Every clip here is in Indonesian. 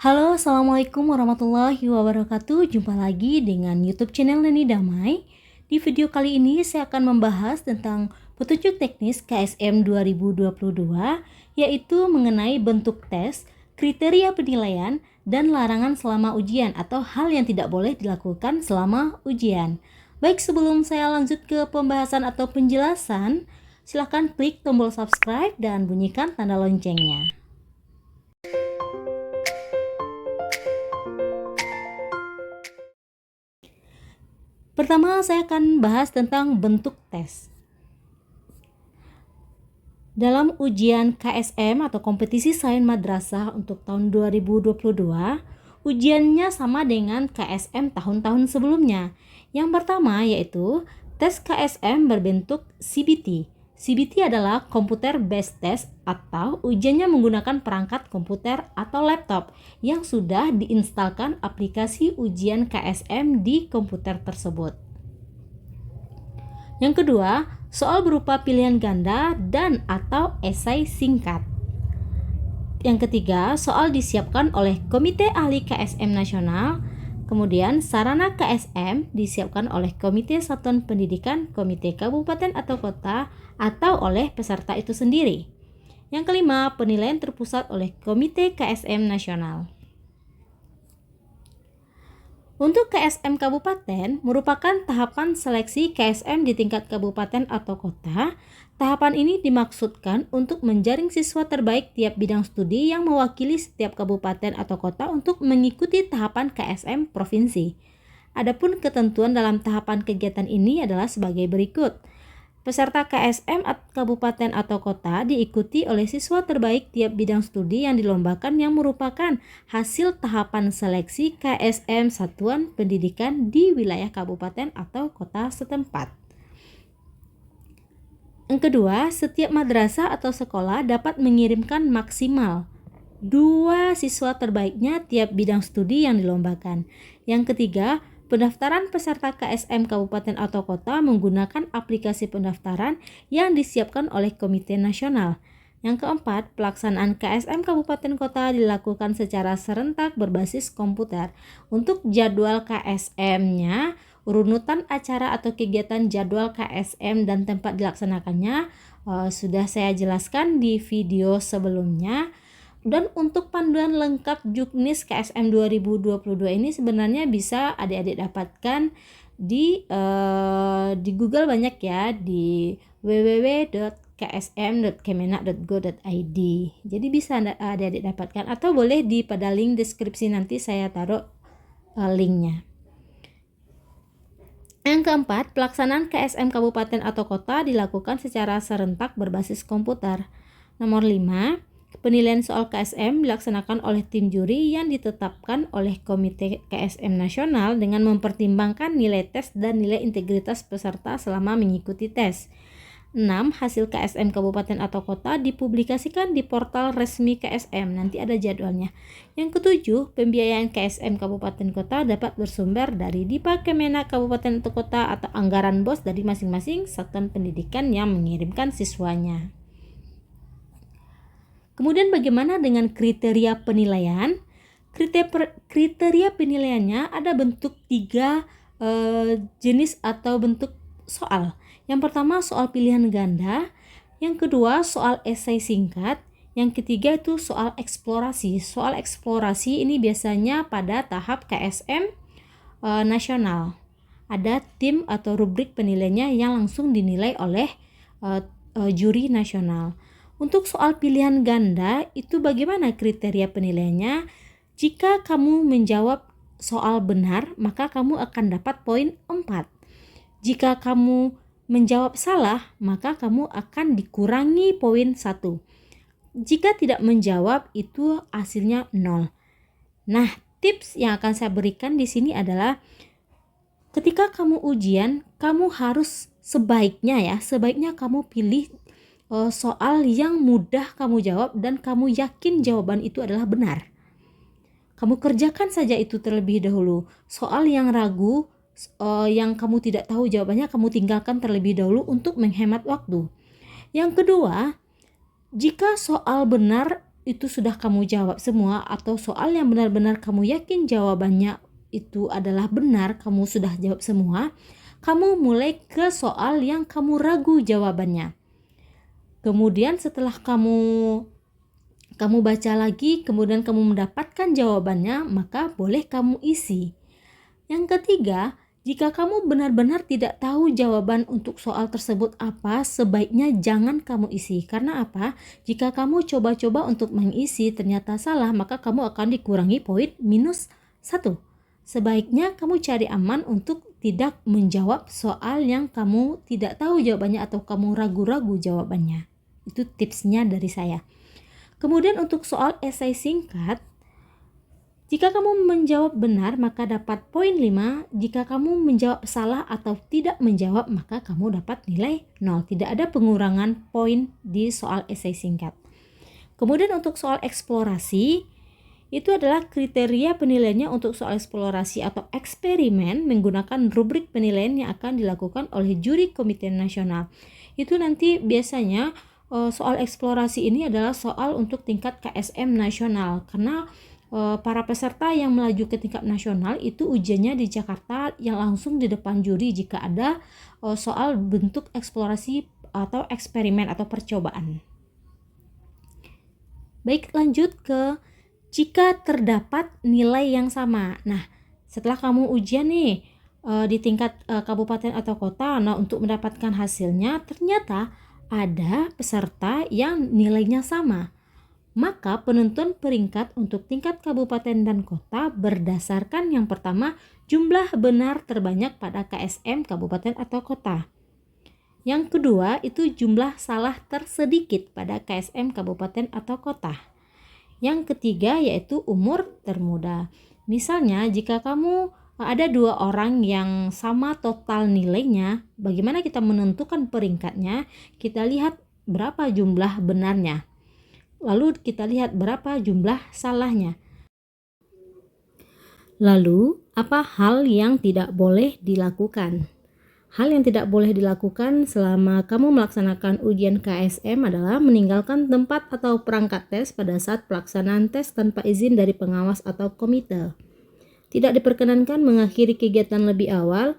Halo, Assalamualaikum warahmatullahi wabarakatuh. Jumpa lagi dengan YouTube channel Neni Damai. Di video kali ini saya akan membahas tentang petunjuk teknis KSM 2022, yaitu mengenai bentuk tes, kriteria penilaian, dan larangan selama ujian atau hal yang tidak boleh dilakukan selama ujian. Baik, sebelum saya lanjut ke pembahasan atau penjelasan, silahkan klik tombol subscribe dan bunyikan tanda loncengnya. Pertama, saya akan bahas tentang bentuk tes. Dalam ujian KSM atau kompetisi sains madrasah untuk tahun 2022, ujiannya sama dengan KSM tahun-tahun sebelumnya. Yang pertama yaitu tes KSM berbentuk CBT. CBT adalah Computer Based Test atau ujiannya menggunakan perangkat komputer atau laptop yang sudah diinstalkan aplikasi ujian KSM di komputer tersebut. Yang kedua, soal berupa pilihan ganda dan atau esai singkat. Yang ketiga, soal disiapkan oleh Komite Ahli KSM Nasional. Kemudian, sarana KSM disiapkan oleh Komite Satuan Pendidikan, Komite Kabupaten atau Kota, atau oleh peserta itu sendiri. Yang kelima, penilaian terpusat oleh Komite KSM Nasional. Untuk KSM Kabupaten merupakan tahapan seleksi KSM di tingkat kabupaten atau kota. Tahapan ini dimaksudkan untuk menjaring siswa terbaik tiap bidang studi yang mewakili setiap kabupaten atau kota untuk mengikuti tahapan KSM provinsi. Adapun ketentuan dalam tahapan kegiatan ini adalah sebagai berikut. Peserta KSM kabupaten atau kota diikuti oleh siswa terbaik tiap bidang studi yang dilombakan yang merupakan hasil tahapan seleksi KSM Satuan Pendidikan di wilayah kabupaten atau kota setempat. Yang kedua, setiap madrasah atau sekolah dapat mengirimkan maksimal 2 siswa terbaiknya tiap bidang studi yang dilombakan. Yang ketiga, pendaftaran peserta KSM kabupaten atau kota menggunakan aplikasi pendaftaran yang disiapkan oleh Komite Nasional. Yang keempat, pelaksanaan KSM kabupaten kota dilakukan secara serentak berbasis komputer. Untuk jadwal KSM-nya, urutan acara atau kegiatan jadwal KSM dan tempat dilaksanakannya sudah saya jelaskan di video sebelumnya. Dan untuk panduan lengkap Juknis KSM 2022 ini sebenarnya bisa adik-adik dapatkan di Google banyak ya, di www.ksm.kemenak.go.id. Jadi bisa adik-adik dapatkan atau boleh pada link deskripsi nanti saya taruh linknya. Yang keempat, pelaksanaan KSM kabupaten atau kota dilakukan secara serentak berbasis komputer. Nomor 5, penilaian soal KSM dilaksanakan oleh tim juri yang ditetapkan oleh Komite KSM Nasional dengan mempertimbangkan nilai tes dan nilai integritas peserta selama mengikuti tes. 6. Hasil KSM kabupaten atau kota dipublikasikan di portal resmi KSM, nanti ada jadwalnya. Yang ketujuh, pembiayaan KSM kabupaten kota dapat bersumber dari Dipa Kemenak kabupaten atau kota atau anggaran BOS dari masing-masing satuan pendidikan yang mengirimkan siswanya. Kemudian bagaimana dengan kriteria penilaian? Kriteria penilaiannya ada bentuk 3 jenis atau bentuk soal. Yang pertama soal pilihan ganda, yang kedua soal esai singkat, yang ketiga itu soal eksplorasi. Soal eksplorasi ini biasanya pada tahap KSM nasional. Ada tim atau rubrik penilaiannya yang langsung dinilai oleh juri nasional. Untuk soal pilihan ganda, itu bagaimana kriteria penilaiannya? Jika kamu menjawab soal benar, maka kamu akan dapat poin 4. Jika kamu menjawab salah, maka kamu akan dikurangi poin 1. Jika tidak menjawab, itu hasilnya 0. Nah, tips yang akan saya berikan di sini adalah ketika kamu ujian, kamu harus sebaiknya kamu pilih soal yang mudah kamu jawab dan kamu yakin jawaban itu adalah benar. Kamu kerjakan saja itu terlebih dahulu. Soal yang ragu, yang kamu tidak tahu jawabannya, kamu tinggalkan terlebih dahulu untuk menghemat waktu. Yang kedua, jika soal benar itu sudah kamu jawab semua, atau soal yang benar-benar kamu yakin jawabannya itu adalah benar, kamu sudah jawab semua, kamu mulai ke soal yang kamu ragu jawabannya. Kemudian setelah kamu baca lagi, kemudian kamu mendapatkan jawabannya, maka boleh kamu isi. Yang ketiga, jika kamu benar-benar tidak tahu jawaban untuk soal tersebut apa, sebaiknya jangan kamu isi. Karena apa? Jika kamu coba-coba untuk mengisi ternyata salah, maka kamu akan dikurangi poin -1. Sebaiknya kamu cari aman untuk tidak menjawab soal yang kamu tidak tahu jawabannya atau kamu ragu-ragu jawabannya. Itu tipsnya dari saya. Kemudian untuk soal esai singkat, jika kamu menjawab benar maka dapat poin 5, jika kamu menjawab salah atau tidak menjawab maka kamu dapat nilai 0. Tidak ada pengurangan poin di soal esai singkat. Kemudian untuk soal eksplorasi, itu adalah kriteria penilaiannya untuk soal eksplorasi atau eksperimen menggunakan rubrik penilaian yang akan dilakukan oleh juri komite nasional. Itu nanti biasanya soal eksplorasi ini adalah soal untuk tingkat KSM nasional, karena para peserta yang melaju ke tingkat nasional itu ujiannya di Jakarta yang langsung di depan juri jika ada soal bentuk eksplorasi atau eksperimen atau percobaan. Baik, lanjut ke jika terdapat nilai yang sama. Nah, setelah kamu ujian nih di tingkat kabupaten atau kota, nah untuk mendapatkan hasilnya ternyata ada peserta yang nilainya sama. Maka penentuan peringkat untuk tingkat kabupaten dan kota berdasarkan yang pertama jumlah benar terbanyak pada KSM kabupaten atau kota. Yang kedua itu jumlah salah tersedikit pada KSM kabupaten atau kota. Yang ketiga yaitu umur termuda. Misalnya jika kamu ada 2 orang yang sama total nilainya, bagaimana kita menentukan peringkatnya? Kita lihat berapa jumlah benarnya. Lalu kita lihat berapa jumlah salahnya. Lalu, apa hal yang tidak boleh dilakukan? Hal yang tidak boleh dilakukan selama kamu melaksanakan ujian KSM adalah meninggalkan tempat atau perangkat tes pada saat pelaksanaan tes tanpa izin dari pengawas atau komite. Tidak diperkenankan mengakhiri kegiatan lebih awal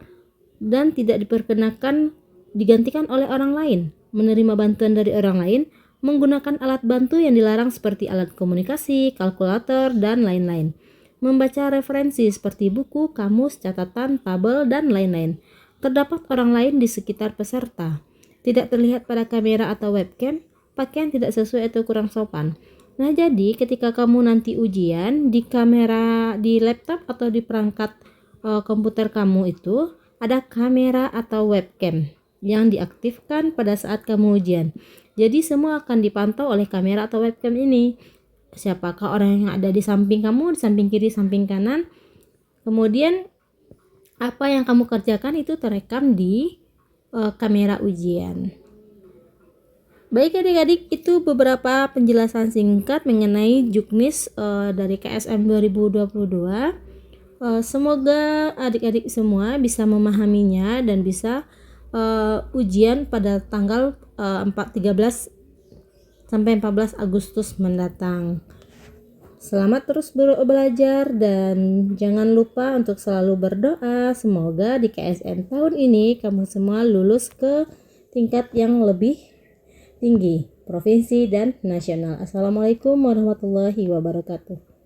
dan tidak diperkenankan digantikan oleh orang lain, menerima bantuan dari orang lain, menggunakan alat bantu yang dilarang seperti alat komunikasi, kalkulator, dan lain-lain. Membaca referensi seperti buku, kamus, catatan, tabel, dan lain-lain. Terdapat orang lain di sekitar peserta. Tidak terlihat pada kamera atau webcam, pakaian tidak sesuai atau kurang sopan. Nah, jadi ketika kamu nanti ujian, di kamera, di laptop atau di perangkat komputer kamu itu ada kamera atau webcam yang diaktifkan pada saat kamu ujian. Jadi semua akan dipantau oleh kamera atau webcam ini. Siapakah orang yang ada di samping kamu, di samping kiri, samping kanan. Kemudian apa yang kamu kerjakan itu terekam di kamera ujian. Baik adik-adik, itu beberapa penjelasan singkat mengenai Juknis dari KSM 2022. Semoga adik-adik semua bisa memahaminya dan bisa ujian pada tanggal 13 sampai 14 Agustus mendatang. Selamat terus belajar dan jangan lupa untuk selalu berdoa. Semoga di KSM tahun ini kamu semua lulus ke tingkat yang lebih tinggi, provinsi dan nasional. Assalamualaikum warahmatullahi wabarakatuh.